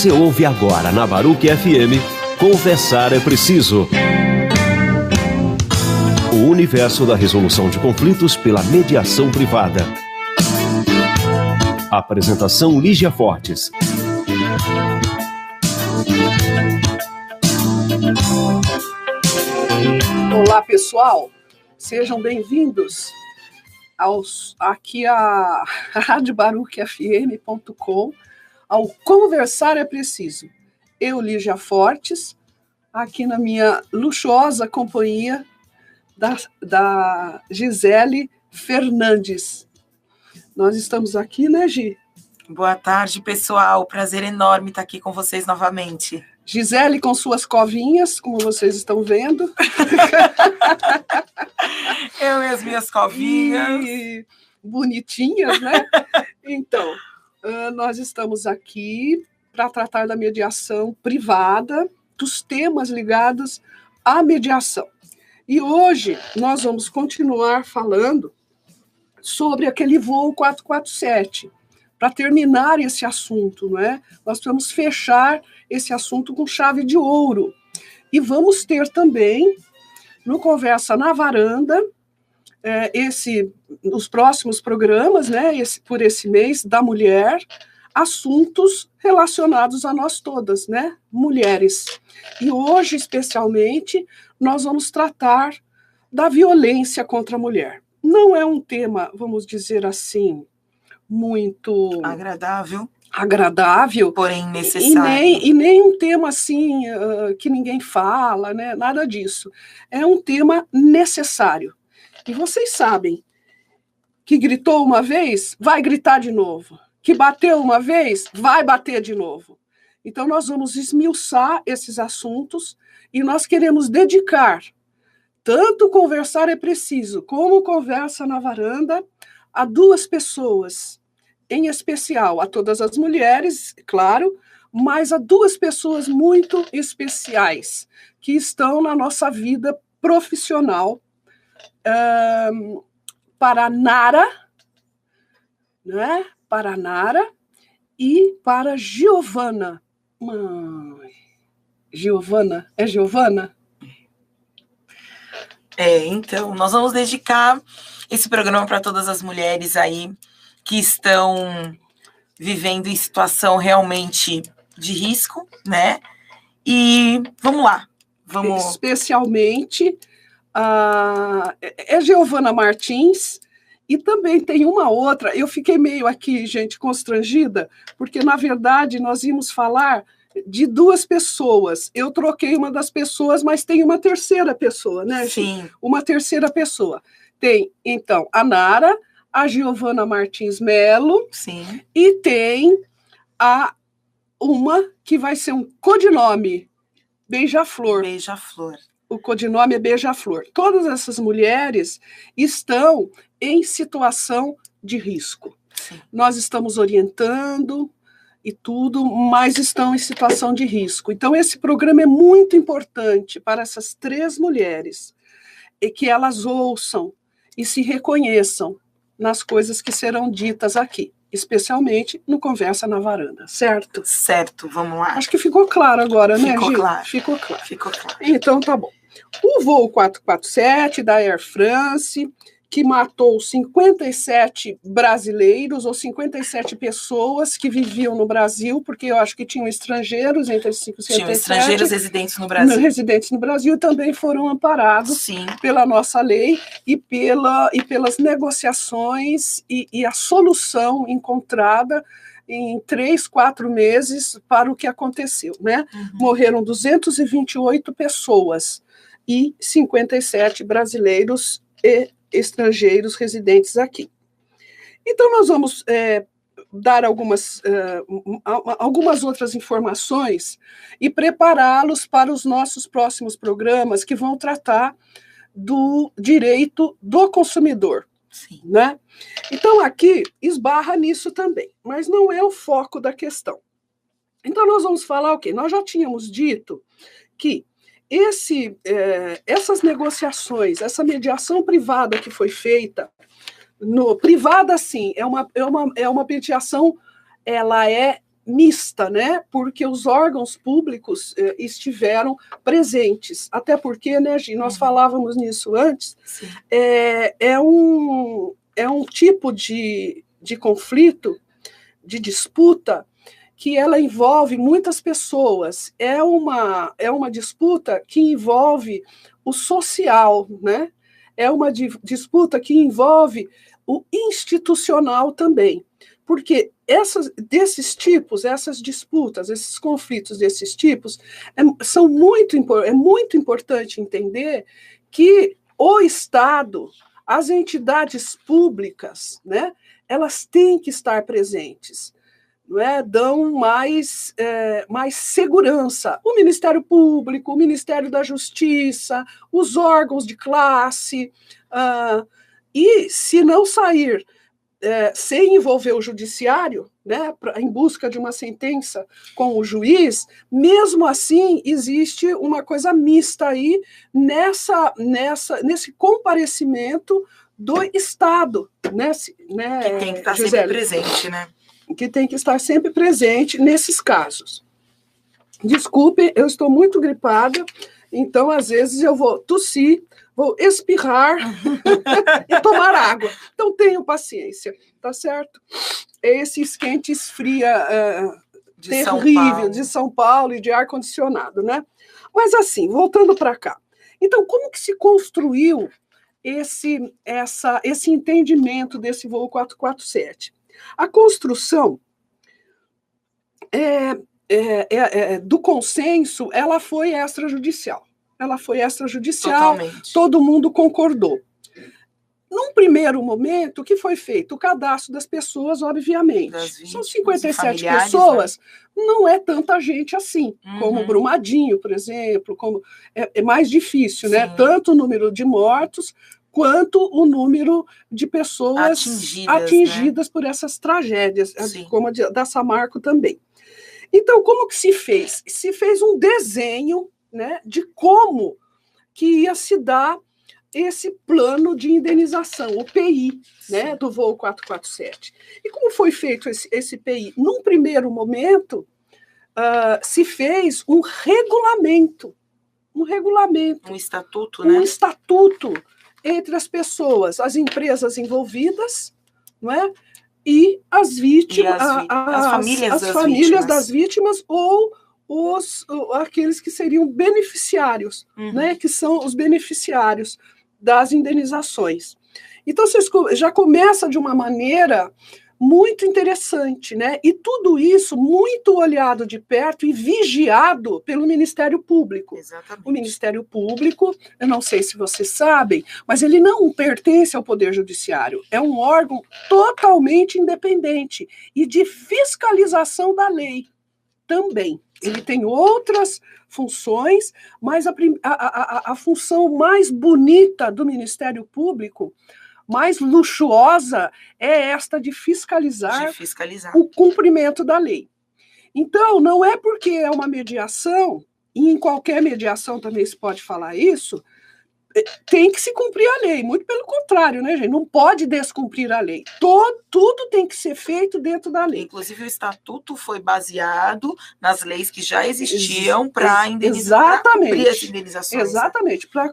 Você ouve agora na Baruch FM, Conversar é Preciso. O universo da resolução de conflitos pela mediação privada. Apresentação Lígia Fortes. Olá, pessoal. Sejam bem-vindos aqui a radiobaruchfm.com ao Conversar é Preciso. Eu, Lígia Fortes, aqui na minha luxuosa companhia da Gisele Fernandes. Nós estamos aqui, né, Gi? Boa tarde, pessoal. Prazer enorme estar aqui com vocês novamente. Gisele com suas covinhas, como vocês estão vendo. Eu e as minhas covinhas. E bonitinhas, né? Então, nós estamos aqui para tratar da mediação privada, dos temas ligados à mediação. E hoje nós vamos continuar falando sobre aquele voo 447. Para terminar esse assunto, não é? Nós vamos fechar esse assunto com chave de ouro. E vamos ter também, no Conversa na Varanda, nos próximos programas, né, por esse mês da mulher, assuntos relacionados a nós todas, né, mulheres. E hoje, especialmente, nós vamos tratar da violência contra a mulher. Não é um tema, vamos dizer assim, muito agradável, porém necessário. E nem um tema assim que ninguém fala, né? Nada disso. É um tema necessário. E vocês sabem que gritou uma vez, vai gritar de novo. Que bateu uma vez, vai bater de novo. Então nós vamos esmiuçar esses assuntos e nós queremos dedicar tanto Conversar é Preciso como Conversa na Varanda a duas pessoas, em especial a todas as mulheres, claro, mas a duas pessoas muito especiais que estão na nossa vida profissional, para a Nara, né? Para a Nara e para Giovana. Giovana? É Giovana? Então, nós vamos dedicar esse programa para todas as mulheres aí que estão vivendo em situação realmente de risco, né? E vamos lá. Especialmente Giovana Martins, e também tem uma outra. Eu fiquei meio aqui, gente, constrangida, porque, na verdade, nós íamos falar de duas pessoas. Eu troquei uma das pessoas, mas tem uma terceira pessoa, né? Sim. Uma terceira pessoa. Tem, então, a Nara, a Giovana Martins Melo. Sim. E tem uma que vai ser um codinome, Beija-Flor. Beija-Flor. O codinome é Beija-Flor. Todas essas mulheres estão em situação de risco. Sim. Nós estamos orientando e tudo, mas estão em situação de risco. Então, esse programa é muito importante para essas três mulheres, e que elas ouçam e se reconheçam nas coisas que serão ditas aqui, especialmente no Conversa na Varanda, certo? Certo, vamos lá. Acho que ficou claro agora, né, Ficou Gi? claro. Ficou claro. Ficou claro. Então, tá bom. O voo 447 da Air France, que matou 57 brasileiros, ou 57 pessoas que viviam no Brasil, porque eu acho que tinham estrangeiros entre esses 57. Tinham estrangeiros residentes no Brasil. Residentes no Brasil, também foram amparados. Sim. Pela nossa lei e pelas negociações e a solução encontrada em 3, 4 meses para o que aconteceu, né? Uhum. Morreram 228 pessoas e 57 brasileiros e estrangeiros residentes aqui. Então, nós vamos dar algumas outras informações e prepará-los para os nossos próximos programas, que vão tratar do direito do consumidor. Sim. Né? Então, aqui esbarra nisso também, mas não é o foco da questão. Então, nós vamos falar o quê? Nós já tínhamos dito que essas negociações, essa mediação privada que foi feita, privada, sim, é uma mediação, ela é mista, né? Porque os órgãos públicos estiveram presentes. Até porque, né, Gi, nós falávamos nisso antes, é um tipo de conflito, de disputa, que ela envolve muitas pessoas. É uma disputa que envolve o social, né? É uma disputa que envolve o institucional também. Porque desses tipos, essas disputas, esses conflitos desses tipos, é muito importante entender que o Estado, as entidades públicas, né, elas têm que estar presentes, não é? Dão mais segurança. O Ministério Público, o Ministério da Justiça, os órgãos de classe, e se não sair sem envolver o judiciário, né, em busca de uma sentença com o juiz, mesmo assim existe uma coisa mista aí nesse comparecimento do Estado, né, que tem que estar sempre presente, né? Que tem que estar sempre presente nesses casos. Desculpe, eu estou muito gripada, então às vezes eu vou tossir, vou espirrar e tomar água. Então, tenham paciência, tá certo? Esse esquente esfria terrível de São Paulo e de ar-condicionado, né? Mas, assim, voltando para cá. Então, como que se construiu esse entendimento desse voo 447? A construção do consenso, ela foi extrajudicial. Totalmente. Todo mundo concordou. Num primeiro momento, o que foi feito? O cadastro das pessoas, obviamente. São 57 pessoas, né? Não é tanta gente assim, como Brumadinho, por exemplo, é mais difícil, né? Tanto o número de mortos quanto o número de pessoas atingidas, né, por essas tragédias, como a da Samarco também. Então, como que se fez? Se fez um desenho, né, de como que ia se dar esse plano de indenização, o PI, né, do voo 447. E como foi feito esse PI? Num primeiro momento, se fez um regulamento. Um estatuto, né? Um estatuto entre as pessoas, as empresas envolvidas, não é? E as vítimas, as famílias das vítimas ou aqueles que seriam beneficiários, né, que são os beneficiários das indenizações. Então, vocês já começa de uma maneira muito interessante, né? E tudo isso muito olhado de perto e vigiado pelo Ministério Público. Exatamente. O Ministério Público, eu não sei se vocês sabem, mas ele não pertence ao Poder Judiciário. É um órgão totalmente independente e de fiscalização da lei também. Ele tem outras funções, mas a função mais bonita do Ministério Público, mais luxuosa, é esta de fiscalizar o cumprimento da lei. Então, não é porque é uma mediação, e em qualquer mediação também se pode falar isso, tem que se cumprir a lei, muito pelo contrário, né, gente? Não pode descumprir a lei. Tudo tem que ser feito dentro da lei. Inclusive, o estatuto foi baseado nas leis que já existiam para cumprir as indenizações. Exatamente, para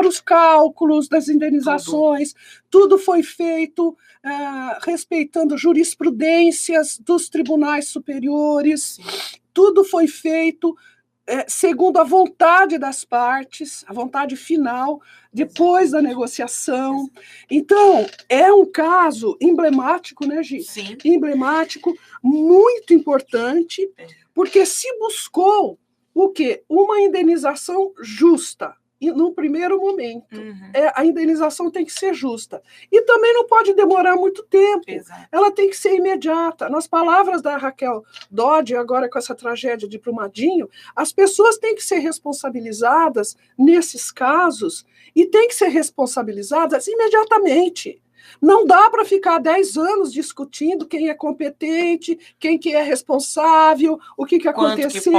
os cálculos das indenizações, tudo foi feito respeitando jurisprudências dos tribunais superiores, tudo foi feito segundo a vontade das partes, a vontade final, depois da negociação. Então, é um caso emblemático, né, Gi? Sim. Emblemático, muito importante, porque se buscou o quê? Uma indenização justa. E no primeiro momento, a indenização tem que ser justa. E também não pode demorar muito tempo. Exato. Ela tem que ser imediata. Nas palavras da Raquel Dodge, agora com essa tragédia de Brumadinho, as pessoas têm que ser responsabilizadas nesses casos e têm que ser responsabilizadas imediatamente. Não dá para ficar 10 anos discutindo quem é competente, quem que é responsável, o que aconteceu,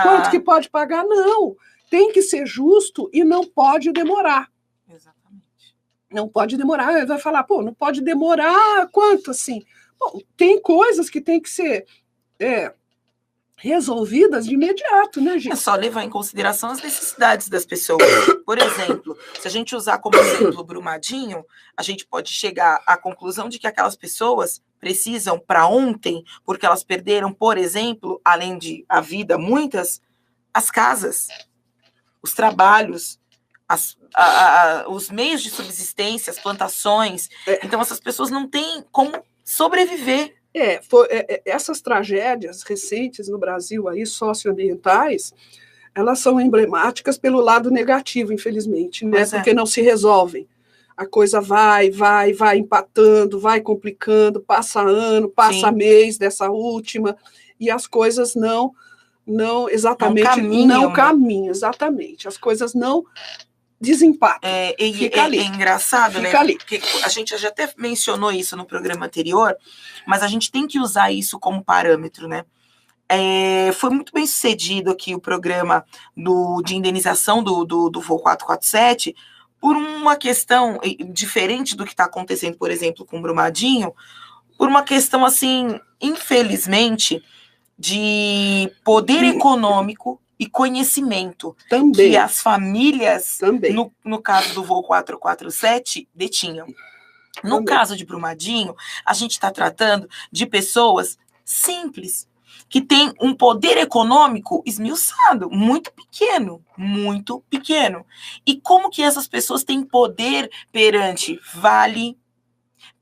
quanto que pode pagar, não. Tem que ser justo e não pode demorar. Exatamente. Não pode demorar. Vai falar, não pode demorar quanto assim? Bom, tem coisas que têm que ser resolvidas de imediato, né, gente? É só levar em consideração as necessidades das pessoas. Por exemplo, se a gente usar como exemplo Brumadinho, a gente pode chegar à conclusão de que aquelas pessoas precisam para ontem, porque elas perderam, por exemplo, além de a vida, muitas, as casas, os trabalhos, os meios de subsistência, as plantações. Então, essas pessoas não têm como sobreviver. Essas tragédias recentes no Brasil, aí, socioambientais, elas são emblemáticas pelo lado negativo, infelizmente, né? Porque não se resolvem. A coisa vai empatando, vai complicando, passa ano, passa mês dessa última, e as coisas não caminham, exatamente. As coisas não desempatam. Fica ali. É engraçado, Fica né? ali. Porque a gente já até mencionou isso no programa anterior, mas a gente tem que usar isso como parâmetro, né? Foi muito bem sucedido aqui o programa de indenização do voo 447, por uma questão diferente do que está acontecendo, por exemplo, com o Brumadinho, por uma questão, assim, infelizmente, de poder econômico e conhecimento também, que as famílias, também. No caso do voo 447, detinham. No Também. caso de Brumadinho, a gente está tratando de pessoas simples, que têm um poder econômico esmiuçado, muito pequeno. E como que essas pessoas têm poder perante Vale?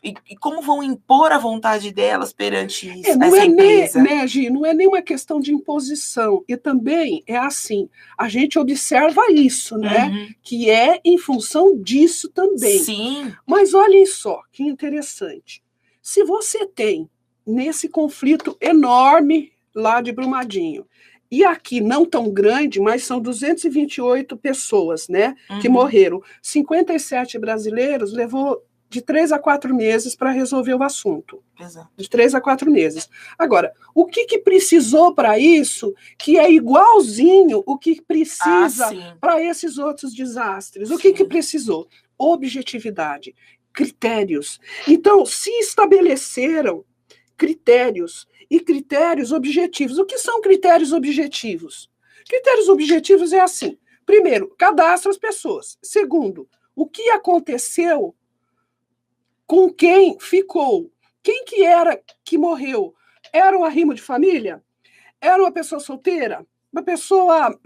E como vão impor a vontade delas perante isso, essa empresa? Gi, não é nem uma questão de imposição. E também é assim, a gente observa isso, né? Que é em função disso também. Sim. Mas olhem só, que interessante. Se você tem, nesse conflito enorme lá de Brumadinho, e aqui não tão grande, mas são 228 pessoas, né? Que morreram. 57 brasileiros, levou de 3 a 4 meses para resolver o assunto. Exato. De 3 a 4 meses. Agora, o que precisou para isso, que é igualzinho o que precisa para esses outros desastres? O que precisou? Objetividade, critérios. Então, se estabeleceram critérios e critérios objetivos. O que são critérios objetivos? Critérios objetivos é assim. Primeiro, cadastra as pessoas. Segundo, o que aconteceu com quem ficou? Quem que era que morreu? Era um arrimo de família? Era uma pessoa solteira? Uma pessoa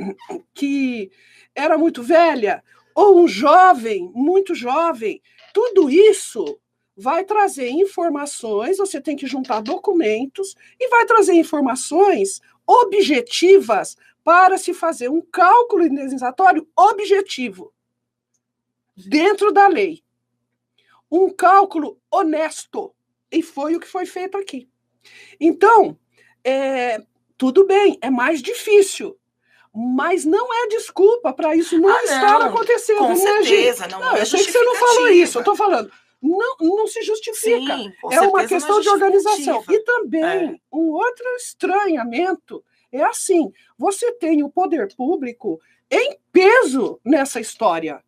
que era muito velha? Ou um jovem, muito jovem? Tudo isso vai trazer informações, você tem que juntar documentos e vai trazer informações objetivas para se fazer um cálculo indenizatório objetivo, dentro da lei. Um cálculo honesto. E foi o que foi feito aqui. Então, tudo bem, é mais difícil, mas não é desculpa para isso não estar acontecendo. Com certeza, não, eu sei que você não falou isso, eu estou falando. Não se justifica. Sim, é uma questão de organização. E também, um outro estranhamento é assim, você tem o poder público em peso nessa história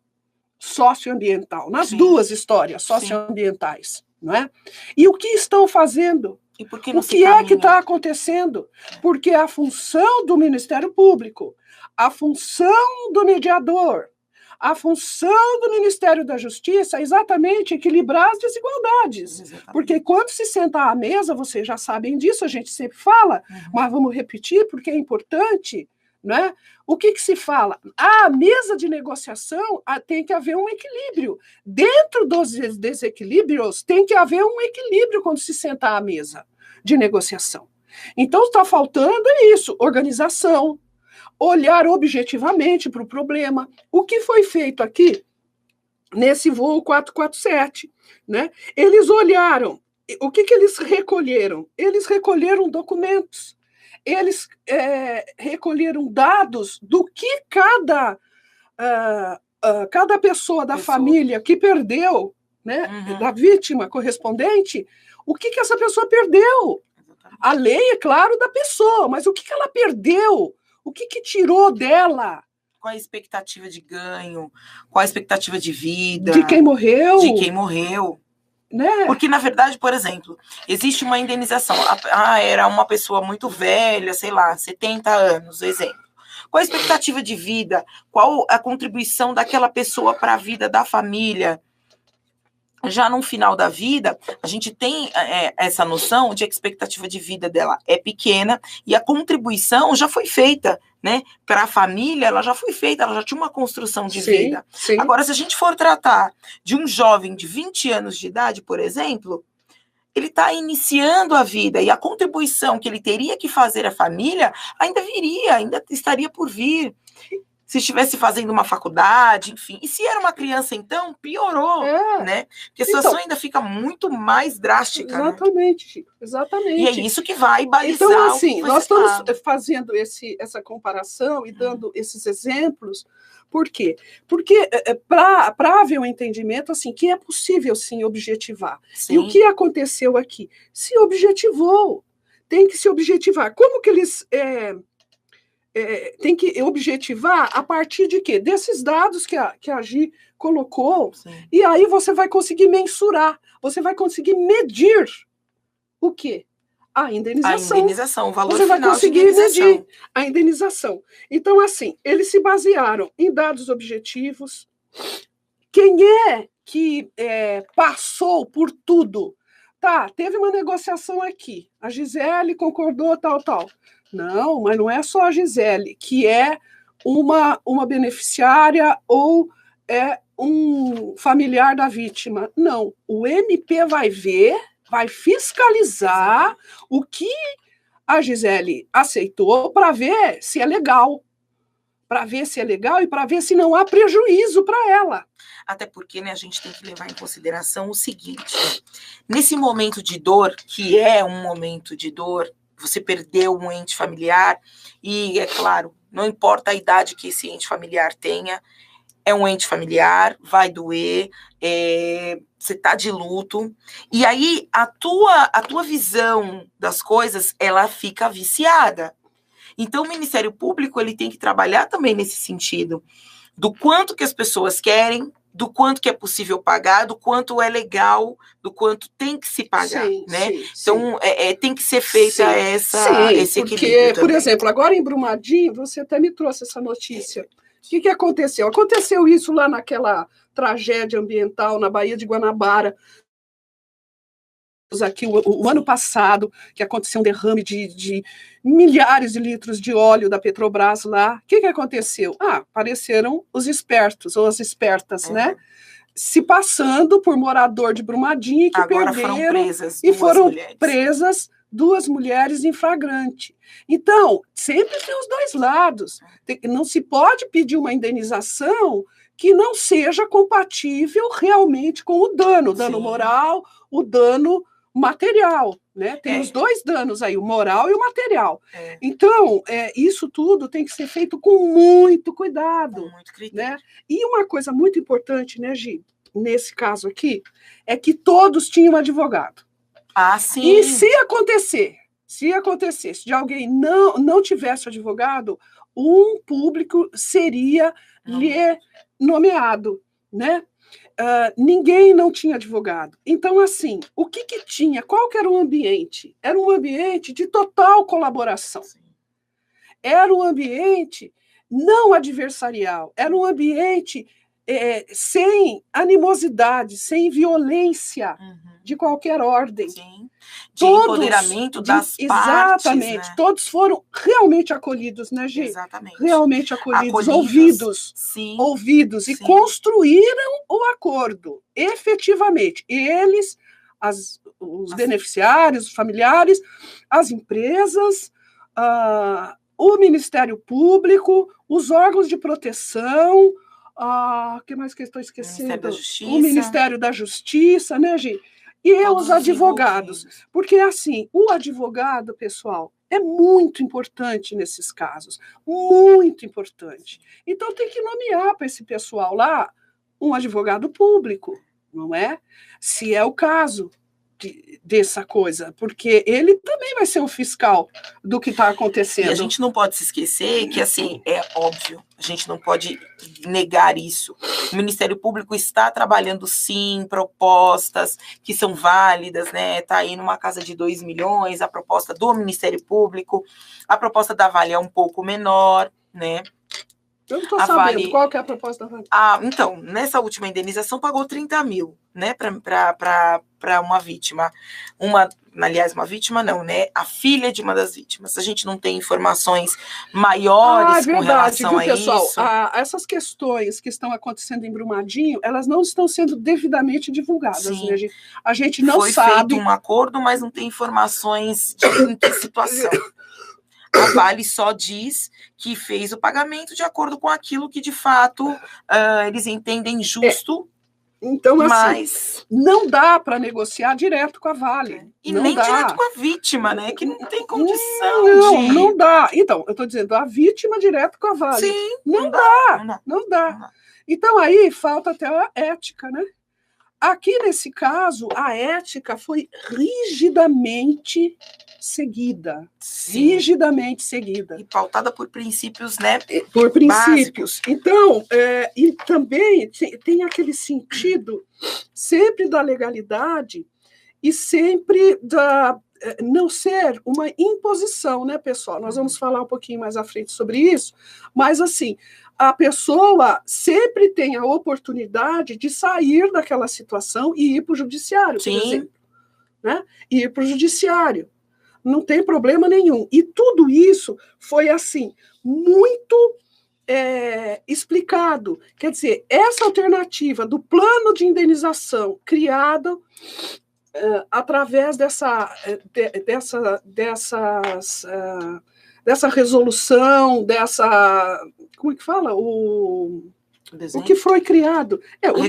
socioambiental, nas duas histórias socioambientais, não é? E o que estão fazendo? E por que não o que é que está acontecendo? Porque a função do Ministério Público, a função do mediador, a função do Ministério da Justiça é exatamente equilibrar as desigualdades. Exatamente. Porque quando se senta à mesa, vocês já sabem disso, a gente sempre fala, mas vamos repetir porque é importante, né? O que se fala? A mesa de negociação tem que haver um equilíbrio. Dentro dos desequilíbrios, tem que haver um equilíbrio quando se senta à mesa de negociação. Então, está faltando isso, organização, olhar objetivamente para o problema. O que foi feito aqui, nesse voo 447, né? Eles olharam, o que eles recolheram? Eles recolheram documentos, eles recolheram dados do que cada pessoa da família que perdeu, né, da vítima correspondente, o que essa pessoa perdeu? A lei, é claro, da pessoa, mas o que ela perdeu? O que tirou dela? Qual a expectativa de ganho? Qual a expectativa de vida? De quem morreu? De quem morreu. né? Porque, na verdade, por exemplo, existe uma indenização. Era uma pessoa muito velha, sei lá, 70 anos, exemplo. Qual a expectativa de vida? Qual a contribuição daquela pessoa para a vida da família? Já no final da vida, a gente tem essa noção de que a expectativa de vida dela é pequena e a contribuição já foi feita, né? Para a família, ela já foi feita, ela já tinha uma construção de vida. Sim. Agora, se a gente for tratar de um jovem de 20 anos de idade, por exemplo, ele está iniciando a vida e a contribuição que ele teria que fazer à família ainda viria, ainda estaria por vir. Se estivesse fazendo uma faculdade, enfim. E se era uma criança, então, piorou, né? Porque a situação ainda fica muito mais drástica, exatamente, né? Chico, exatamente. E é isso que vai balizar. Então, assim, nós estamos fazendo essa comparação e dando esses exemplos. Por quê? Porque para haver um entendimento, assim, que é possível, sim, objetivar. Sim. E o que aconteceu aqui? Se objetivou. Tem que se objetivar. Como que eles... tem que objetivar a partir de quê? Desses dados que a Gi colocou, sim. E aí você vai conseguir mensurar, você vai conseguir medir o quê? A indenização. A indenização, o valor você final vai conseguir medir a indenização. Então, assim, eles se basearam em dados objetivos. Quem é que passou por tudo? Tá, teve uma negociação aqui, a Gisele concordou, tal. Não, mas não é só a Gisele, que é uma beneficiária ou é um familiar da vítima. Não, o MP vai ver, vai fiscalizar o que a Gisele aceitou para ver se é legal. Para ver se é legal e para ver se não há prejuízo para ela. Até porque, né, a gente tem que levar em consideração o seguinte: nesse momento de dor, que é um momento de dor, você perdeu um ente familiar, e, é claro, não importa a idade que esse ente familiar tenha, é um ente familiar, vai doer, você está de luto, e aí a tua visão das coisas, ela fica viciada. Então, o Ministério Público ele tem que trabalhar também nesse sentido, do quanto que as pessoas querem, do quanto que é possível pagar, do quanto é legal, do quanto tem que se pagar, sim, né? Sim, então, tem que ser feita esse equilíbrio porque, também. Por exemplo, agora em Brumadinho, você até me trouxe essa notícia. O que aconteceu? Aconteceu isso lá naquela tragédia ambiental na Baía de Guanabara, aqui o ano passado, que aconteceu um derrame de milhares de litros de óleo da Petrobras lá. O que aconteceu? Apareceram os espertos, ou as espertas, né? Se passando por morador de Brumadinho, que agora perderam e foram presas 2 mulheres em flagrante. Então, sempre tem os dois lados. Não se pode pedir uma indenização que não seja compatível realmente com o dano moral, o dano material, né? Tem os dois danos aí, o moral e o material. Então, isso tudo tem que ser feito com muito cuidado. Com muito critério. Né? E uma coisa muito importante, né, Gi, nesse caso aqui, é que todos tinham advogado. Sim. E se acontecesse de alguém não tivesse advogado, um público seria lhe nomeado, né? Ninguém não tinha advogado. Então, assim, o que tinha? Qual que era o ambiente? Era um ambiente de total colaboração. Sim. Era um ambiente não adversarial, era um ambiente sem animosidade, sem violência de qualquer ordem. Sim. De empoderamento das partes. Exatamente. Né? Todos foram realmente acolhidos, né, gente? Exatamente. Realmente acolhidos. Ouvidos. Sim. Ouvidos. Sim. E construíram o acordo, efetivamente. Eles, os beneficiários, os familiares, as empresas, o Ministério Público, os órgãos de proteção, o que mais que eu estou esquecendo? O Ministério da Justiça, né, gente? E os advogados. Porque, assim, o advogado, pessoal, é muito importante nesses casos. Muito importante. Então, tem que nomear para esse pessoal lá um advogado público, não é? Se é o caso. dessa coisa, porque ele também vai ser um fiscal do que está acontecendo. E a gente não pode se esquecer que, assim, é óbvio, a gente não pode negar isso. O Ministério Público está trabalhando, sim, propostas que são válidas, né? Está aí numa casa de 2 milhões, a proposta do Ministério Público, a proposta da Vale é um pouco menor, né? Eu não estou sabendo. Qual que é a proposta da Vale? Então, nessa última indenização, pagou 30 mil, né, para uma vítima. Aliás, uma vítima não, né? A filha de uma das vítimas. A gente não tem informações maiores com relação a pessoal? Isso. Essas questões que estão acontecendo em Brumadinho, elas não estão sendo devidamente divulgadas. Sim. Né? A gente não sabe. Foi feito um acordo, mas não tem informações em que situação. A Vale só diz que fez o pagamento de acordo com aquilo que, de fato, eles entendem justo. Então, assim, mas não dá para negociar direto com a Vale. E não nem dá. direto com a vítima, né? Que não tem condição Não dá. Então, eu estou dizendo, a vítima direto com a Vale. Sim, não dá. Então, aí falta até a ética, né? Aqui, nesse caso, a ética foi rigidamente seguida. Sim. Rigidamente seguida. E pautada por princípios, né? Por princípios. Básicos. Então, e também tem aquele sentido sempre da legalidade e sempre da não ser uma imposição, né, pessoal? Nós vamos falar um pouquinho mais à frente sobre isso, mas, assim, a pessoa sempre tem a oportunidade de sair daquela situação e ir para o judiciário, por exemplo. Né? E ir para o judiciário. Não tem problema nenhum. E tudo isso foi, assim, muito explicado. Quer dizer, essa alternativa do plano de indenização criado através dessa resolução, como é que fala? O que foi criado. O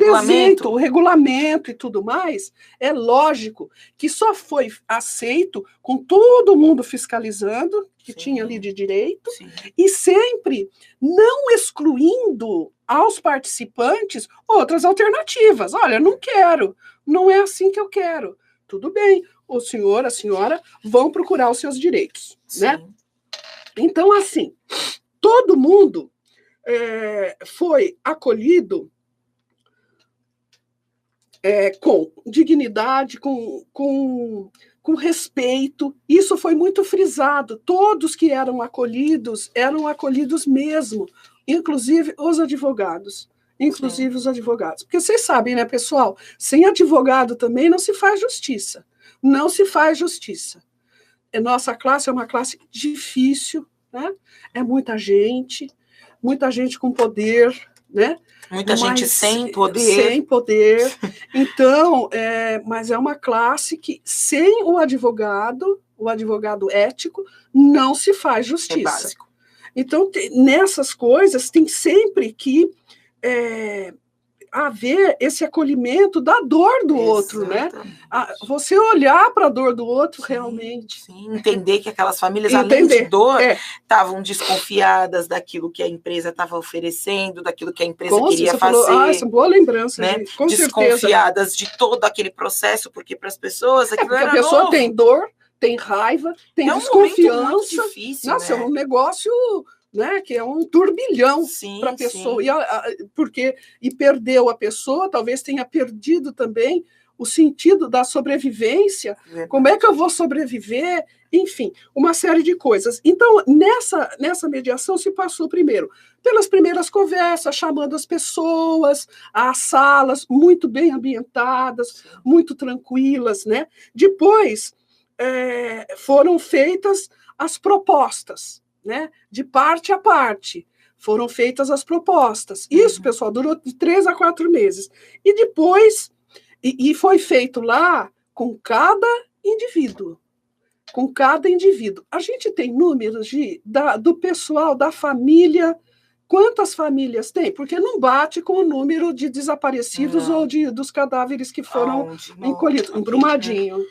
regulamento e tudo mais, é lógico que só foi aceito com todo mundo fiscalizando, que tinha ali de direito, e sempre não excluindo aos participantes outras alternativas. Olha, não quero, não é assim que eu quero. Tudo bem, o senhor, a senhora vão procurar os seus direitos, né? Então, assim, todo mundo foi acolhido com dignidade, com respeito. Isso foi muito frisado. Todos que eram acolhidos mesmo, inclusive os advogados. Porque vocês sabem, né, pessoal? Sem advogado também não se faz justiça. Não se faz justiça. Nossa classe é uma classe difícil, né? É muita gente com poder, né? Muita gente sem poder. Sem poder. Então, mas é uma classe que, sem o advogado ético, não se faz justiça. É básico. Então, nessas coisas, tem sempre que haver esse acolhimento da dor do outro, né? Você olhar para a dor do outro realmente. Sim, entender que aquelas famílias, além de dor, estavam desconfiadas daquilo que a empresa estava oferecendo, daquilo que a empresa queria fazer. Essa boa lembrança, né? Gente, com desconfiadas certeza. de todo aquele processo, porque para as pessoas aquilo era novo. A pessoa novo. tem dor, tem raiva, tem desconfiança. Muito difícil, Nossa, né? É um negócio... Né, que é um turbilhão para a pessoa, e perdeu a pessoa, talvez tenha perdido também o sentido da sobrevivência. Como é que eu vou sobreviver? Enfim, uma série de coisas. Então, nessa mediação se passou primeiro pelas primeiras conversas, chamando as pessoas, as salas muito bem ambientadas, muito tranquilas, né? Depois foram feitas as propostas. Né? De parte a parte, foram feitas as propostas. Isso, pessoal, durou de 3 a 4 meses. E depois, e foi feito lá com cada indivíduo. A gente tem números do pessoal, da família Quantas famílias tem? Porque não bate com o número de desaparecidos ou dos cadáveres que foram encolhidos. Em Brumadinho.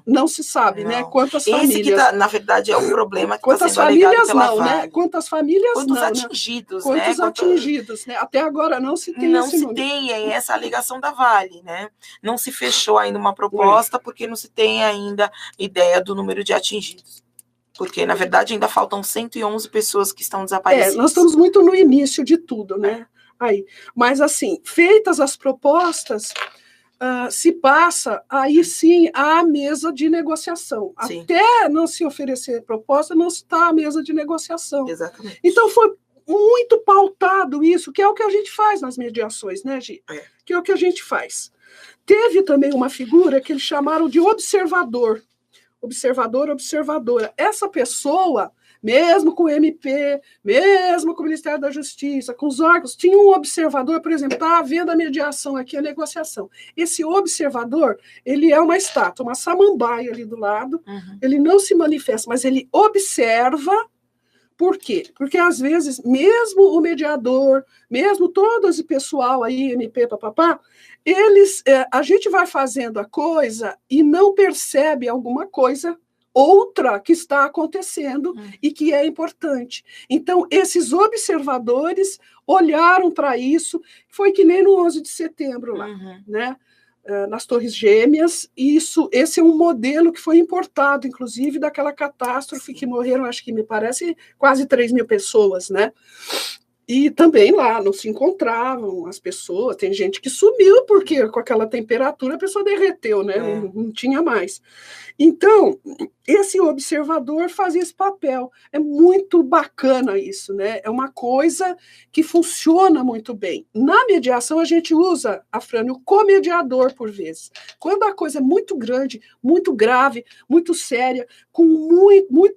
Não se sabe, né? Quantas famílias. Esse que na verdade, é o problema que está sendo alegado pela Vale. Né? Quantas famílias Quantos não, atingidos, né? Quantos atingidos, né? Até agora não se tem esse número. Não se tem essa alegação da Vale, né? Não se fechou ainda uma proposta, porque não se tem ainda ideia do número de atingidos. Porque, na verdade, ainda faltam 111 pessoas que estão desaparecidas. Nós estamos muito no início de tudo, né? Aí. Mas, assim, feitas as propostas, se passa, aí sim, à mesa de negociação. Sim. Até não se oferecer proposta, não está à mesa de negociação. Exatamente. Então, foi muito pautado isso, que é o que a gente faz nas mediações, né, Gi? Que é o que a gente faz. Teve também uma figura que eles chamaram de observador. Observadora. Essa pessoa, mesmo com o MP, mesmo com o Ministério da Justiça, com os órgãos, tinha um observador, por exemplo, está havendo a mediação aqui, a negociação. Esse observador, ele é uma estátua, uma samambaia ali do lado, ele não se manifesta, mas ele observa. Por quê? Porque, às vezes, mesmo o mediador, mesmo todo esse pessoal aí, MP, papapá, a gente vai fazendo a coisa e não percebe alguma coisa outra que está acontecendo e que é importante. Então, esses observadores olharam para isso, foi que nem no 11 de setembro lá, né? Nas Torres Gêmeas, e esse é um modelo que foi importado, inclusive, daquela catástrofe que morreram, acho que me parece, quase 3 mil pessoas, né? E também lá não se encontravam as pessoas, tem gente que sumiu, porque com aquela temperatura a pessoa derreteu, né? Não tinha mais. Então, esse observador fazia esse papel. É muito bacana isso, né? É uma coisa que funciona muito bem. Na mediação, a gente usa, Afrânio, o comediador, por vezes. Quando a coisa é muito grande, muito grave, muito séria, com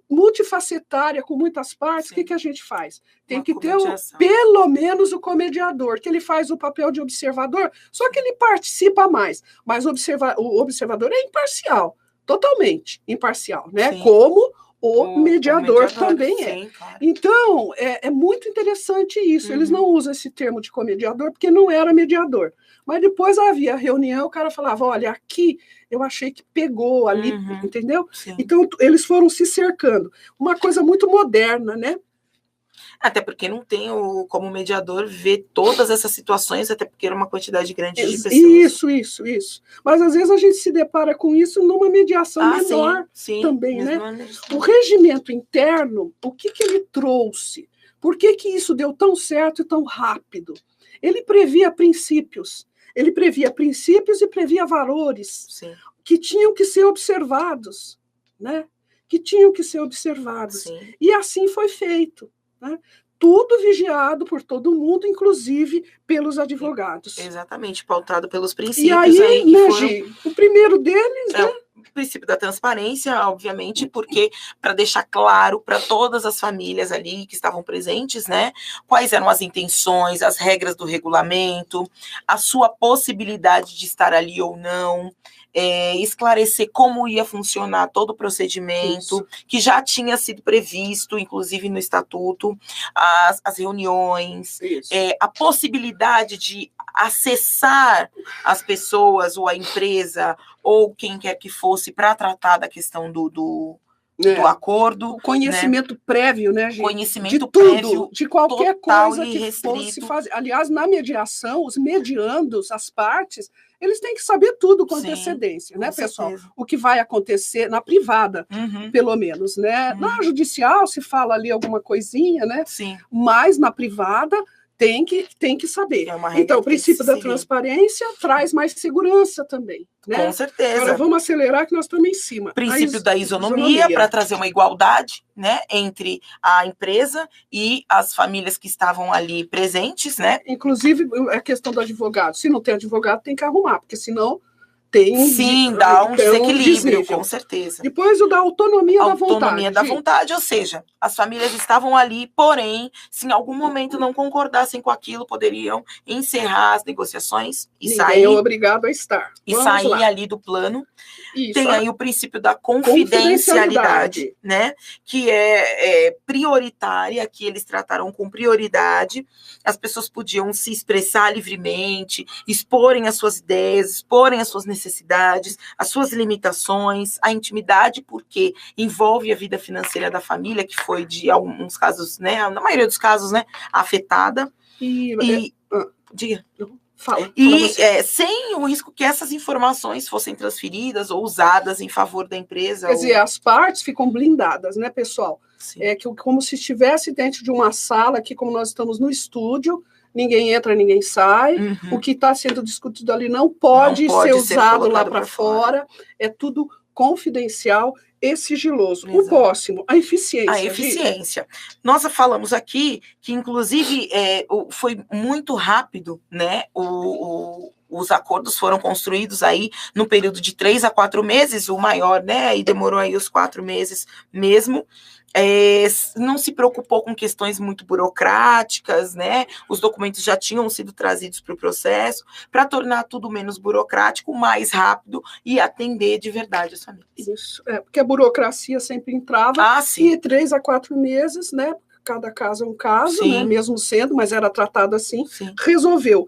multifacetária, com muitas partes, o que a gente faz? Tem que ter pelo menos o comediador, que ele faz o papel de observador, só que ele participa mais. Mas o observador é imparcial. Totalmente imparcial, né? Sim. Como o mediador também sim, é. Claro. Então, é muito interessante isso. Eles não usam esse termo de comediador porque não era mediador. Mas depois havia reunião, o cara falava, olha, aqui eu achei que pegou, ali, entendeu? Sim. Então, eles foram se cercando. Uma coisa muito moderna, né? Até porque não tem como mediador ver todas essas situações, até porque era uma quantidade grande de pessoas. Isso. Mas às vezes a gente se depara com isso numa mediação menor sim, também, né? O regimento interno, o que ele trouxe? Por que isso deu tão certo e tão rápido? Ele previa princípios. Ele previa princípios e previa valores que tinham que ser observados, né? Sim. E assim foi feito. Né? Tudo vigiado por todo mundo, inclusive pelos advogados. Exatamente, pautado pelos princípios. E aí que foram... Gi, o primeiro deles, né? O princípio da transparência, obviamente, porque para deixar claro para todas as famílias ali que estavam presentes, né, quais eram as intenções, as regras do regulamento, a sua possibilidade de estar ali ou não, esclarecer como ia funcionar todo o procedimento, que já tinha sido previsto, inclusive no estatuto, as reuniões, a possibilidade de acessar as pessoas ou a empresa ou quem quer que fosse para tratar da questão do acordo. O conhecimento prévio, né, gente? Conhecimento de tudo, prévio, de qualquer coisa que restrito. fosse fazer. Aliás, na mediação, os mediandos, as partes, eles têm que saber tudo com antecedência, né, pessoal? Certeza. O que vai acontecer na privada, pelo menos, né? Na judicial se fala ali alguma coisinha, né? Sim. Mas na privada tem que saber. Então, o princípio da transparência traz mais segurança também. Né? Com certeza. Agora vamos acelerar que nós estamos em cima. Princípio da isonomia para trazer uma igualdade, né, entre a empresa e as famílias que estavam ali presentes, né? Inclusive a questão do advogado. Se não tem advogado, tem que arrumar, porque senão tem Sim, dá um desequilíbrio, desnível. com certeza. Depois o da autonomia da vontade. Autonomia da vontade, ou seja, as famílias estavam ali, porém, se em algum momento não concordassem com aquilo, poderiam encerrar as negociações e Ninguém sair. é obrigado a estar. E Vamos sair lá. ali do plano. Isso, Tem aí o princípio da confidencialidade, né? Que é prioritária, que eles trataram com prioridade. As pessoas podiam se expressar livremente, exporem as suas ideias, exporem as suas necessidades, as suas limitações, a intimidade, porque envolve a vida financeira da família, que foi de alguns casos, né? Na maioria dos casos, né? Afetada. Diga. Fala sem o risco que essas informações fossem transferidas ou usadas em favor da empresa. Quer dizer, as partes ficam blindadas, né, pessoal? Sim. É como se estivesse dentro de uma sala, aqui como nós estamos no estúdio, ninguém entra, ninguém sai. O que está sendo discutido ali não pode ser usado lá para fora. É tudo confidencial e sigiloso. Exato. O próximo, a eficiência. A eficiência. Nós falamos aqui que, inclusive, foi muito rápido, né? Os acordos foram construídos aí no período de 3 a 4 meses, o maior, né? E demorou aí os 4 meses mesmo. Não se preocupou com questões muito burocráticas, né? Os documentos já tinham sido trazidos para o processo, para tornar tudo menos burocrático, mais rápido e atender de verdade as famílias. Isso, porque a burocracia sempre entrava, e 3 a 4 meses, né? Cada caso é um caso, né? Mesmo sendo, mas era tratado assim, resolveu.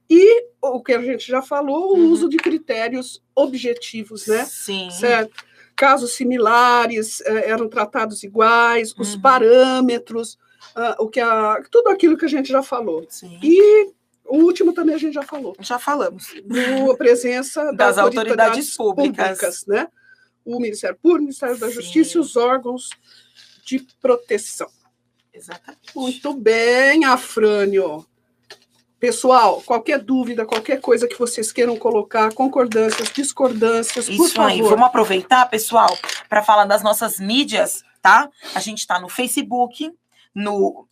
E o que a gente já falou, o uso de critérios objetivos, né? Sim. Certo? Casos similares eram tratados iguais, os parâmetros, tudo aquilo que a gente já falou. Sim. E o último também a gente já falou. Já falamos. A presença das autoridades públicas, né? O Ministério Público, o Ministério da Justiça e os órgãos de proteção. Exatamente. Muito bem, Afrânio. Pessoal, qualquer dúvida, qualquer coisa que vocês queiram colocar, concordâncias, discordâncias, por favor. Isso aí, vamos aproveitar, pessoal, para falar das nossas mídias, tá? A gente está no Facebook, no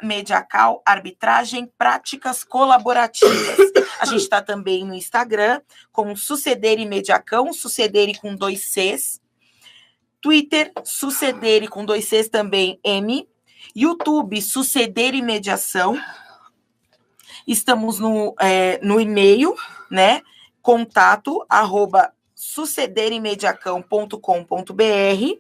@Mediacal Arbitragem Práticas Colaborativas. A gente está também no Instagram, com Sucedere Mediacão, Sucedere com 2 Cs. Twitter, Sucedere com 2 Cs também, M. YouTube, Sucedere Mediação. Estamos no e-mail, né? contato@sucederemediacão.com.br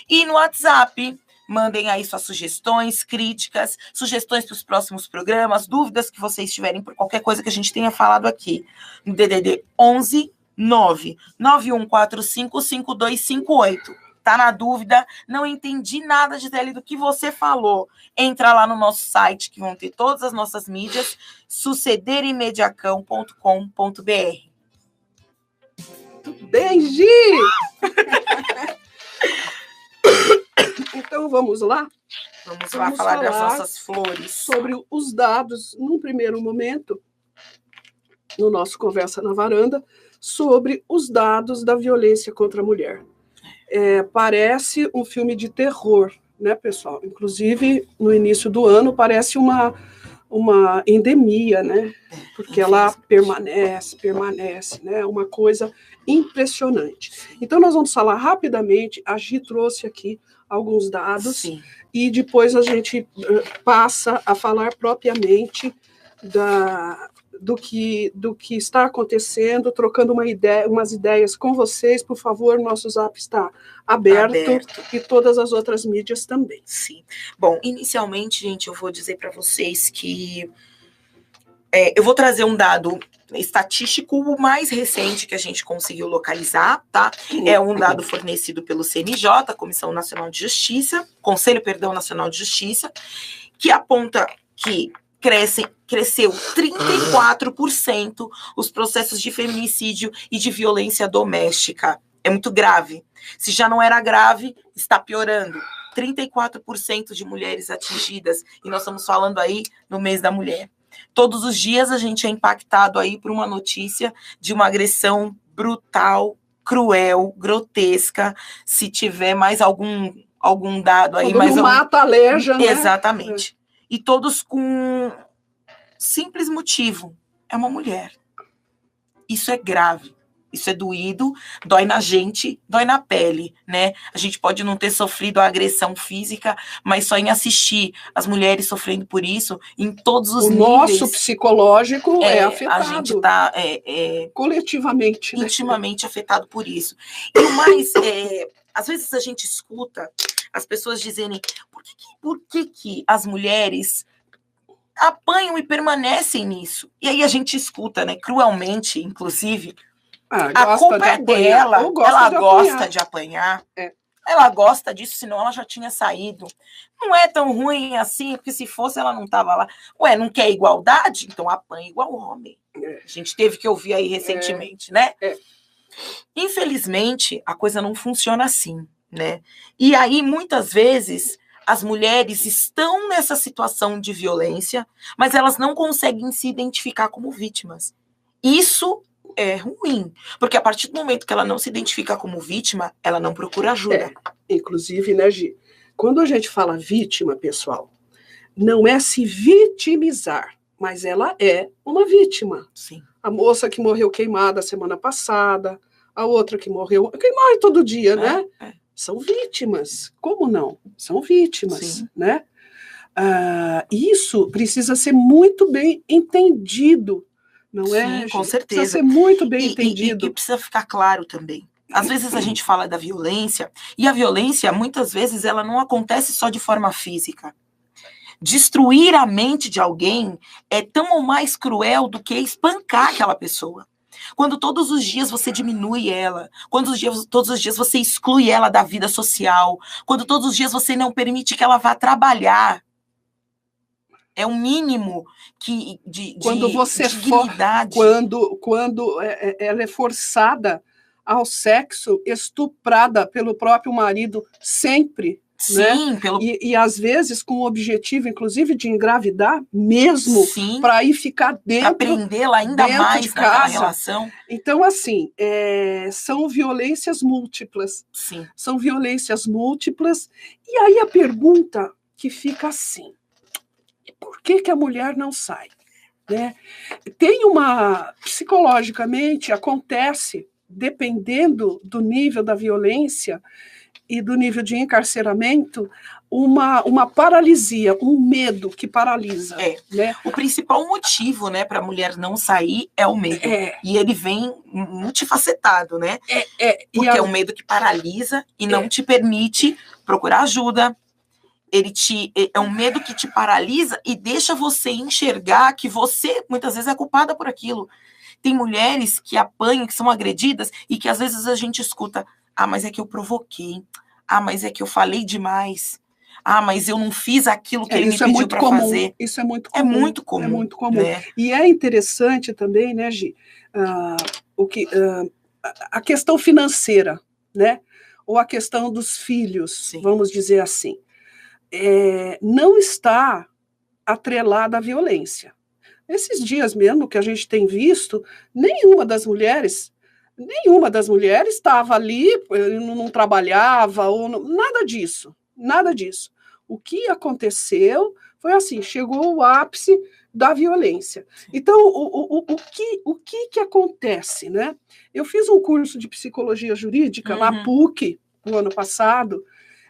e no WhatsApp. Mandem aí suas sugestões, críticas, sugestões para os próximos programas, dúvidas que vocês tiverem por qualquer coisa que a gente tenha falado aqui. No DDD 11 99145 5258. Tá na dúvida? Não entendi nada, Gisele, do que você falou. Entra lá no nosso site, que vão ter todas as nossas mídias, sucederemediacão.com.br. Tudo bem, Gi? Então, vamos lá? Vamos lá falar das nossas flores. Sobre os dados, num primeiro momento, no nosso Conversa na Varanda, sobre os dados da violência contra a mulher. Parece um filme de terror, né, pessoal? Inclusive, no início do ano, parece uma endemia, né? Porque ela permanece, né? Uma coisa impressionante. Então, nós vamos falar rapidamente. A Gi trouxe aqui alguns dados. Sim. E depois a gente passa a falar propriamente do que está acontecendo, trocando umas ideias com vocês. Por favor, nosso Zap está aberto e todas as outras mídias também. Sim. Bom, inicialmente, gente, eu vou dizer para vocês que eu vou trazer um dado estatístico o mais recente que a gente conseguiu localizar, tá? É um dado fornecido pelo CNJ, Comissão Nacional de Justiça, Conselho Nacional de Justiça, que aponta que cresceu 34% os processos de feminicídio e de violência doméstica. É muito grave. Se já não era grave, está piorando. 34% de mulheres atingidas, e nós estamos falando aí no mês da mulher. Todos os dias a gente é impactado aí por uma notícia de uma agressão brutal, cruel, grotesca. Se tiver mais algum dado aí... Quando não mata, aleja, né? Exatamente. E todos com simples motivo. É uma mulher. Isso é grave. Isso é doído, dói na gente, dói na pele, né? A gente pode não ter sofrido a agressão física, mas só em assistir as mulheres sofrendo por isso, em todos os níveis. O nosso psicológico é afetado. A gente está coletivamente, né? Intimamente afetado por isso. E o mais, às vezes a gente escuta as pessoas dizerem por que as mulheres apanham e permanecem nisso? E aí a gente escuta, né, cruelmente, inclusive, a culpa é dela, ela gosta de apanhar, ela gosta disso, senão ela já tinha saído. Não é tão ruim assim, porque se fosse ela não estava lá. Ué, não quer igualdade? Então apanha igual homem. A gente teve que ouvir aí recentemente, né? Infelizmente, a coisa não funciona assim, né? E aí, muitas vezes, as mulheres estão nessa situação de violência, mas elas não conseguem se identificar como vítimas. Isso é ruim, porque a partir do momento que ela não se identifica como vítima, ela não procura ajuda. Inclusive, né, Gi? Quando a gente fala vítima, pessoal, não é se vitimizar, mas ela é uma vítima. Sim. A moça que morreu queimada semana passada, a outra que morreu... Quem morre todo dia, né? São vítimas. Como não? São vítimas, sim, né? Isso precisa ser muito bem entendido, não é? Sim, com certeza. Precisa ser muito bem entendido. E precisa ficar claro também. Às vezes a gente fala da violência, e a violência, muitas vezes, ela não acontece só de forma física. Destruir a mente de alguém é tão ou mais cruel do que espancar aquela pessoa. Quando todos os dias você diminui ela, quando todos os dias você exclui ela da vida social, quando todos os dias você não permite que ela vá trabalhar, é o mínimo de dignidade. Quando ela é forçada ao sexo, estuprada pelo próprio marido sempre. Sim, né? E às vezes com o objetivo, inclusive, de engravidar mesmo, para ir ficar dentro, para prendê-la ainda mais de casa. Naquela relação. Então, assim, são violências múltiplas. Sim. São violências múltiplas. E aí a pergunta que fica assim: por que a mulher não sai? Né? Psicologicamente, acontece, dependendo do nível da violência e do nível de encarceramento, uma paralisia, um medo que paralisa. Né? O principal motivo, né, para a mulher não sair é o medo. E ele vem multifacetado, né? Porque é um medo que paralisa e não te permite procurar ajuda. É um medo que te paralisa e deixa você enxergar que você, muitas vezes, é culpada por aquilo. Tem mulheres que apanham, que são agredidas, e que às vezes a gente escuta: mas é que eu provoquei. Mas é que eu falei demais. Mas eu não fiz aquilo que ele me pediu para fazer. Isso é muito comum. É muito comum. É muito comum. Né? E é interessante também, né, Gi, a questão financeira, né? Ou a questão dos filhos, sim, vamos dizer assim. Não está atrelada à violência. Esses dias mesmo que a gente tem visto, nenhuma das mulheres estava ali, não trabalhava, nada disso. O que aconteceu foi assim, chegou o ápice da violência. Então, o que acontece, né? Eu fiz um curso de psicologia jurídica na PUC, no ano passado,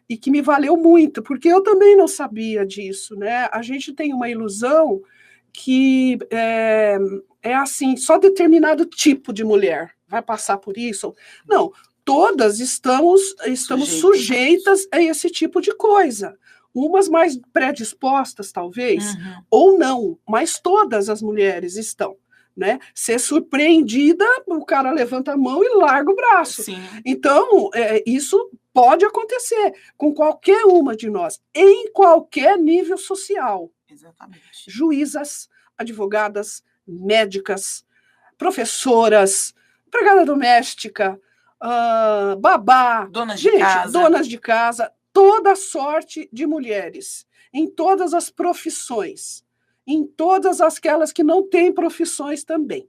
e que me valeu muito, porque eu também não sabia disso, né? A gente tem uma ilusão que é assim, só determinado tipo de mulher vai passar por isso. Não, todas estamos sujeitas a esse tipo de coisa. Umas mais predispostas, talvez, ou não, mas todas as mulheres estão. Né? Ser surpreendida, o cara levanta a mão e larga o braço. Sim. Então, isso pode acontecer com qualquer uma de nós, em qualquer nível social. Exatamente. Juízas, advogadas, médicas, professoras, empregada doméstica, babá, donas de casa, toda sorte de mulheres, em todas as profissões, em todas aquelas que não têm profissões também.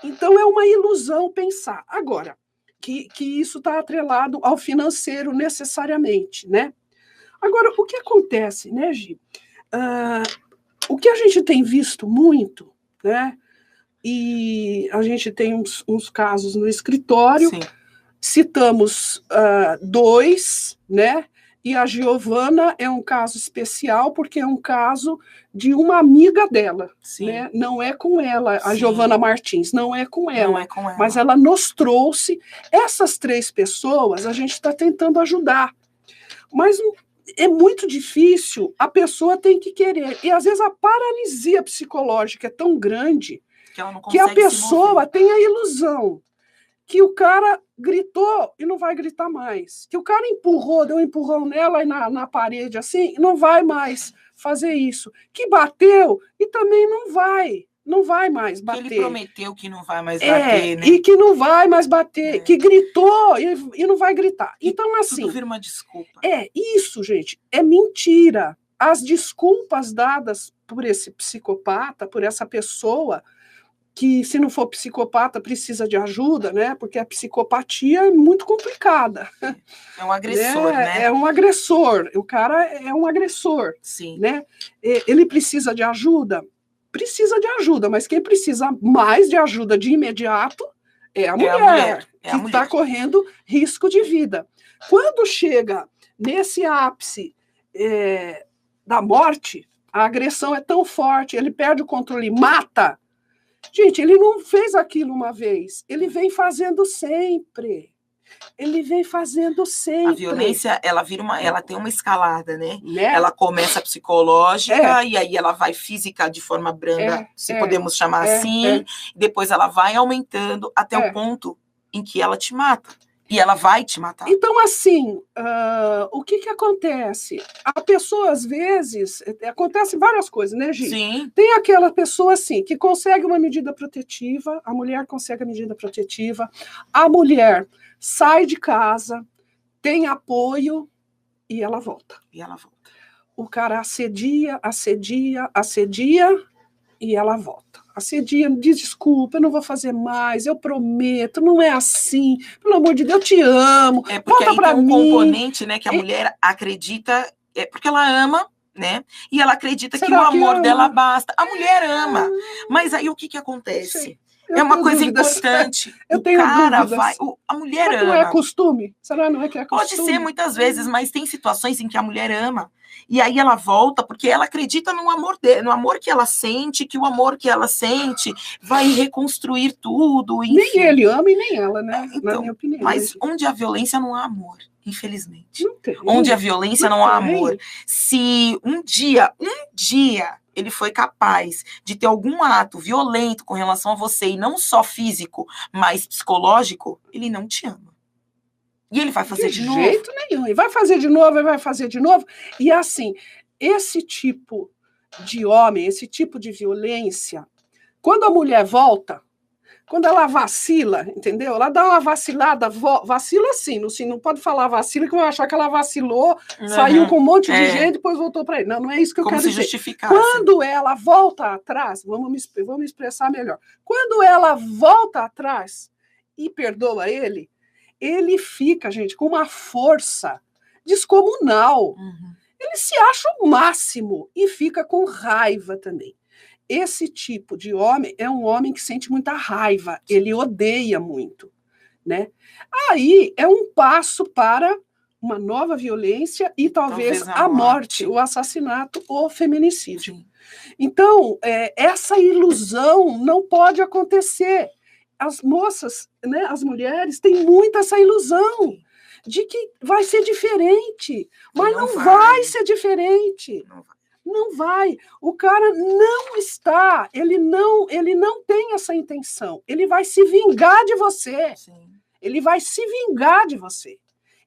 Então, é uma ilusão pensar. Agora, que isso está atrelado ao financeiro necessariamente, né? Agora, o que acontece, né, Gi? O que a gente tem visto muito, né? e a gente tem uns casos no escritório, Sim. citamos 2, né? E a Giovana é um caso especial, porque é um caso de uma amiga dela, Sim. né? Não é com ela, a Sim. Giovana Martins, não é com ela. Não é com ela. Mas ela nos trouxe. Essas 3 pessoas, a gente está tentando ajudar. Mas é muito difícil, a pessoa tem que querer. E, às vezes, a paralisia psicológica é tão grande que ela não que a consegue se pessoa mover. tem a ilusão que o cara gritou e não vai gritar mais. Que o cara empurrou, deu um empurrão nela e na parede assim, e não vai mais fazer isso. Que bateu e também não vai mais bater. Que ele prometeu que não vai mais bater, né? E que não vai mais bater, que gritou e não vai gritar. Então, assim... Tudo vira uma desculpa. Isso, gente, é mentira. As desculpas dadas por esse psicopata, por essa pessoa... que se não for psicopata precisa de ajuda, né? Porque a psicopatia é muito complicada. É um agressor, né? É um agressor. O cara é um agressor. Sim. Né? Ele precisa de ajuda? Precisa de ajuda, mas quem precisa mais de ajuda de imediato é a mulher. Que está correndo risco de vida. Quando chega nesse ápice da morte, a agressão é tão forte, ele perde o controle, mata. Gente, ele não fez aquilo uma vez, ele vem fazendo sempre. Ele vem fazendo sempre. A violência, ela tem uma escalada, né? Ela começa psicológica e aí ela vai física de forma branda, se podemos chamar assim. Depois ela vai aumentando até o ponto em que ela te mata. E ela vai te matar. Então, assim, o que acontece? A pessoa, às vezes, acontece várias coisas, né, Gi? Sim. Tem aquela pessoa, assim, que consegue uma medida protetiva, a mulher consegue a medida protetiva, a mulher sai de casa, tem apoio e ela volta. O cara assedia e ela volta. Assedia, me diz desculpa, eu não vou fazer mais, eu prometo, não é assim, pelo amor de Deus, eu te amo, porque volta pra mim. Componente, né, que a mulher acredita, porque ela ama, né, e ela acredita que o amor dela basta. A mulher ama, mas aí o que acontece? É uma coisa importante. Eu tenho dúvidas. A mulher ama. Não é costume? Será não é que é costume? Pode ser muitas vezes, mas tem situações em que a mulher ama. E aí ela volta porque ela acredita no amor dele, no amor que ela sente, que o amor que ela sente vai reconstruir tudo. Enfim. Nem ele ama e nem ela, né? Então, na minha opinião. Mas onde a violência não há amor, infelizmente. Não tem. Onde a violência não há amor. Se um dia ele foi capaz de ter algum ato violento com relação a você, e não só físico, mas psicológico, ele não te ama. E ele vai fazer de novo. De jeito nenhum. E vai fazer de novo, e vai fazer de novo. E assim, esse tipo de homem, esse tipo de violência, quando a mulher volta, quando ela vacila, entendeu? Ela dá uma vacilada, vacila assim, não pode falar vacila, que vai achar que ela vacilou, saiu com um monte de gente, depois voltou para ele. Não é isso que eu quero dizer. Justificar, quando ela volta atrás, vamos expressar melhor. Quando ela volta atrás e perdoa ele fica, gente, com uma força descomunal. Ele se acha o máximo e fica com raiva também. Esse tipo de homem é um homem que sente muita raiva, ele odeia muito, né? Aí é um passo para uma nova violência e talvez a morte, o assassinato ou o feminicídio. Sim. Então, essa ilusão não pode acontecer. As moças, né, as mulheres, têm muito essa ilusão de que vai ser diferente, mas não vai ser diferente. Não vai. O cara não está, ele não tem essa intenção. Ele vai se vingar de você. Sim. Ele vai se vingar de você.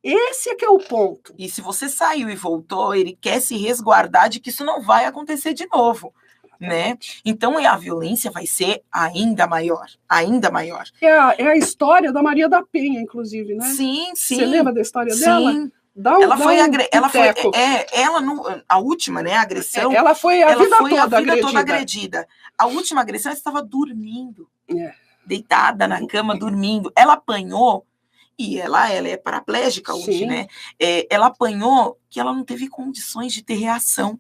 Esse é que é o ponto. E se você saiu e voltou, ele quer se resguardar de que isso não vai acontecer de novo. Né? Então a violência vai ser ainda maior, ainda maior. É a história da Maria da Penha, inclusive, né? Sim. Você lembra da história dela? A última, né, agressão. Ela foi a vida toda agredida. A última agressão, ela estava dormindo, deitada na cama, dormindo. Ela apanhou, e ela é paraplégica hoje, né? Ela apanhou que ela não teve condições de ter reação.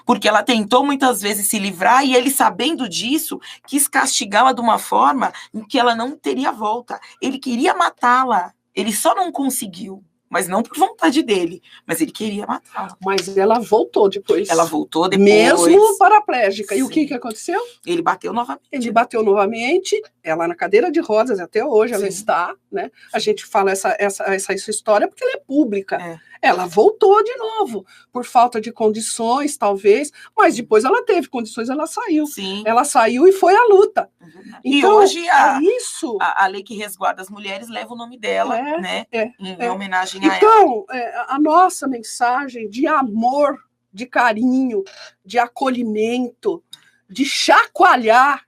Porque ela tentou muitas vezes se livrar e ele, sabendo disso, quis castigá-la de uma forma em que ela não teria volta. Ele queria matá-la, ele só não conseguiu. Mas não por vontade dele, mas ele queria matá-la. Mas ela voltou depois. Ela voltou depois. Mesmo paraplégica. Sim. E o que aconteceu? Ele bateu novamente. Ele bateu novamente, ela na cadeira de rodas, até hoje ela Sim. está, né? A gente fala essa história porque ela é pública. É. Ela voltou de novo, por falta de condições, talvez, mas depois ela teve condições, ela saiu. Sim. Ela saiu e foi à luta. Então, e hoje a lei que resguarda as mulheres leva o nome dela, né? Em homenagem a ela. Então, a nossa mensagem de amor, de carinho, de acolhimento, de chacoalhar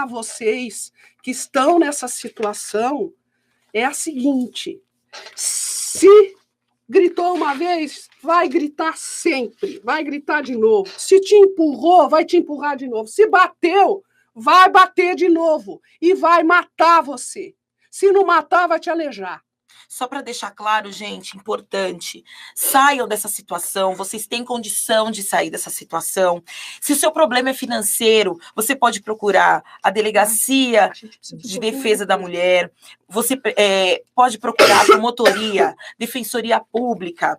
vocês que estão nessa situação é a seguinte: se gritou uma vez, vai gritar sempre, vai gritar de novo. Se te empurrou, vai te empurrar de novo. Se bateu, vai bater de novo e vai matar você. Se não matar, vai te alejar. Só para deixar claro, gente, importante, saiam dessa situação, vocês têm condição de sair dessa situação. Se o seu problema é financeiro, você pode procurar a Delegacia de Defesa da Mulher, você pode procurar a Promotoria, Defensoria Pública,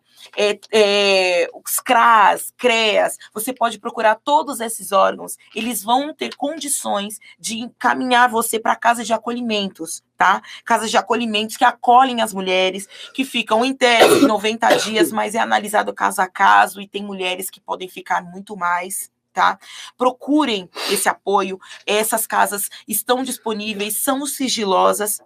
os CRAS, CREAS, você pode procurar todos esses órgãos, eles vão ter condições de encaminhar você para casas de acolhimentos, tá? Casas de acolhimentos que acolhem as mulheres, que ficam em tese 90 dias, mas é analisado caso a caso, e tem mulheres que podem ficar muito mais, tá? Procurem esse apoio, essas casas estão disponíveis, são sigilosas,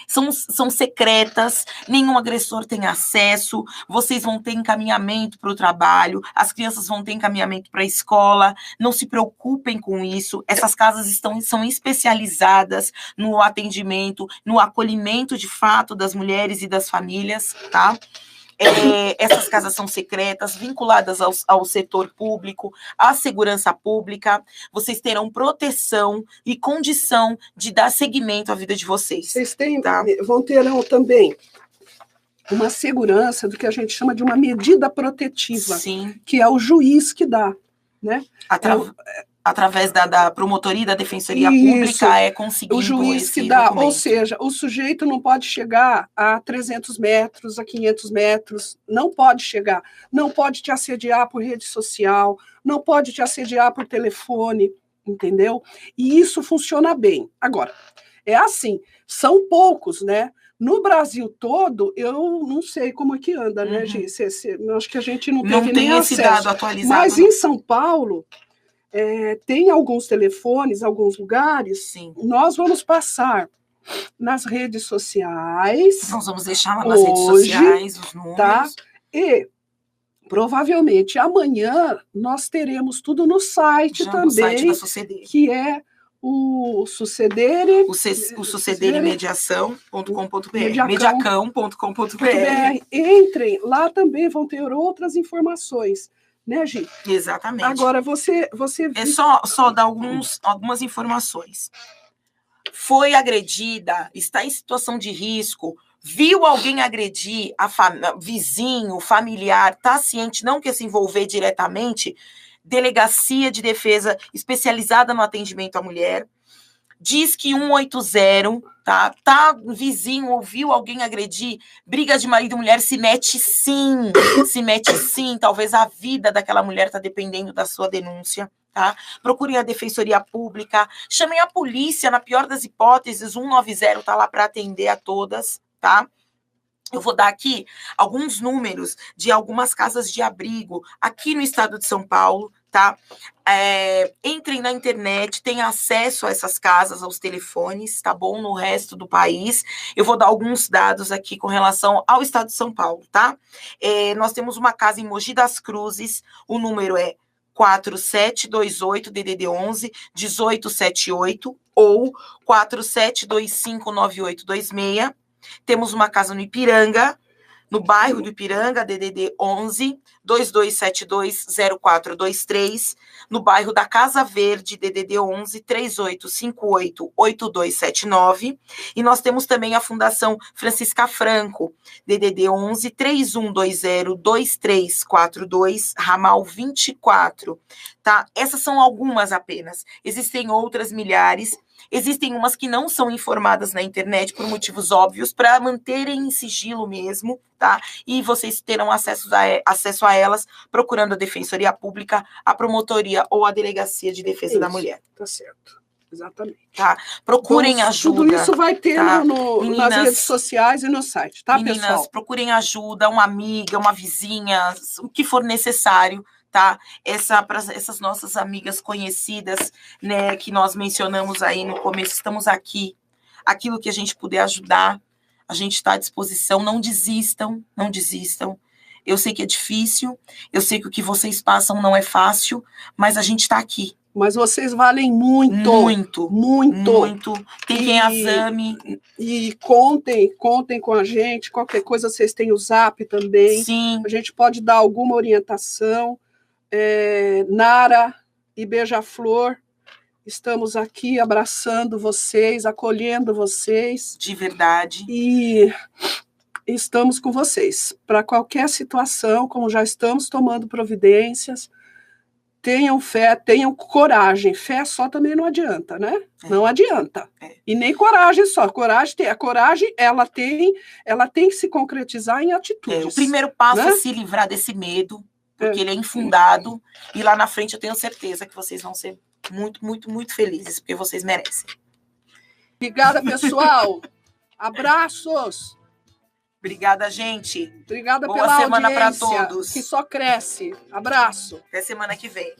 são secretas, nenhum agressor tem acesso, vocês vão ter encaminhamento para o trabalho, as crianças vão ter encaminhamento para a escola, não se preocupem com isso, essas casas são especializadas no atendimento, no acolhimento de fato das mulheres e das famílias, tá? Essas casas são secretas, vinculadas ao setor público, à segurança pública. Vocês terão proteção e condição de dar seguimento à vida de vocês. Vocês terão também uma segurança do que a gente chama de uma medida protetiva. Sim. Que é o juiz que dá, né? Através da promotoria e da defensoria pública é conseguido o juiz que dá, documento. Ou seja, o sujeito não pode chegar a 300 metros, a 500 metros, não pode chegar, não pode te assediar por rede social, não pode te assediar por telefone, entendeu? E isso funciona bem. Agora, é assim, são poucos, né? No Brasil todo, eu não sei como é que anda, né, Gi? Acho que a gente não teve nem acesso. Esse dado atualizado. Mas em São Paulo... tem alguns telefones, alguns lugares. Sim. Nós vamos passar nas redes sociais. Nós vamos deixar lá nas redes sociais os números. Tá? E provavelmente amanhã nós teremos tudo no site também. No site da Sucedere. Que é o Sucedere. O Sucedere mediação.com.br. Mediacão.com.br. Entrem, lá também vão ter outras informações. Né, Gi? Exatamente. Agora, você... É só dar algumas informações. Foi agredida, está em situação de risco, viu alguém agredir, vizinho, familiar, está ciente, não quer se envolver diretamente, Delegacia de Defesa especializada no atendimento à mulher, diz que 180, tá? Vizinho, ouviu alguém agredir, briga de marido e mulher, se mete sim, talvez a vida daquela mulher está dependendo da sua denúncia, tá? Procurem a Defensoria Pública, chamem a polícia, na pior das hipóteses, 190 tá lá para atender a todas, tá? Eu vou dar aqui alguns números de algumas casas de abrigo aqui no estado de São Paulo, tá? Entrem na internet, tem acesso a essas casas, aos telefones, tá bom? No resto do país. Eu vou dar alguns dados aqui com relação ao estado de São Paulo, tá? Nós temos uma casa em Mogi das Cruzes, o número é 4728 DDD 11 1878 ou 47259826. Temos uma casa no Ipiranga, No bairro do Ipiranga, DDD 11 2272 0423. No bairro da Casa Verde, DDD 11 3858 8279. E nós temos também a Fundação Francisca Franco, DDD 11 3120 2342, ramal 24. Tá? Essas são algumas apenas. Existem outras milhares. Existem umas que não são informadas na internet por motivos óbvios, para manterem em sigilo mesmo, tá? E vocês terão acesso a elas procurando a Defensoria Pública, a Promotoria ou a Delegacia de Defesa da Mulher. Tá certo. Exatamente. Tá? Procurem ajuda. Tudo isso vai ter tá? nas redes sociais e no site, tá, meninas, pessoal? Procurem ajuda, uma amiga, uma vizinha, o que for necessário, tá? Para essas nossas amigas conhecidas, né, que nós mencionamos aí no começo, estamos aqui. Aquilo que a gente puder ajudar, a gente está à disposição. Não desistam, não desistam. Eu sei que é difícil, eu sei que o que vocês passam não é fácil, mas a gente está aqui. Mas vocês valem muito. Muito. Muito. Muito. Tem quem as ame. E contem com a gente. Qualquer coisa, vocês têm o Zap também. Sim. A gente pode dar alguma orientação. Nara e Beija-Flor, estamos aqui abraçando vocês, acolhendo vocês. De verdade. E estamos com vocês. Para qualquer situação, como já estamos tomando providências, tenham fé, tenham coragem. Fé só também não adianta, né? Não adianta. E nem coragem só. A coragem, ela tem que se concretizar em atitudes. O primeiro passo, né? É se livrar desse medo, porque ele é infundado. E lá na frente eu tenho certeza que vocês vão ser muito, muito, muito felizes, porque vocês merecem. Obrigada, pessoal. Abraços. Obrigada, gente. Obrigada Boa pela semana para audiência, todos. que só cresce. Abraço. Até semana que vem.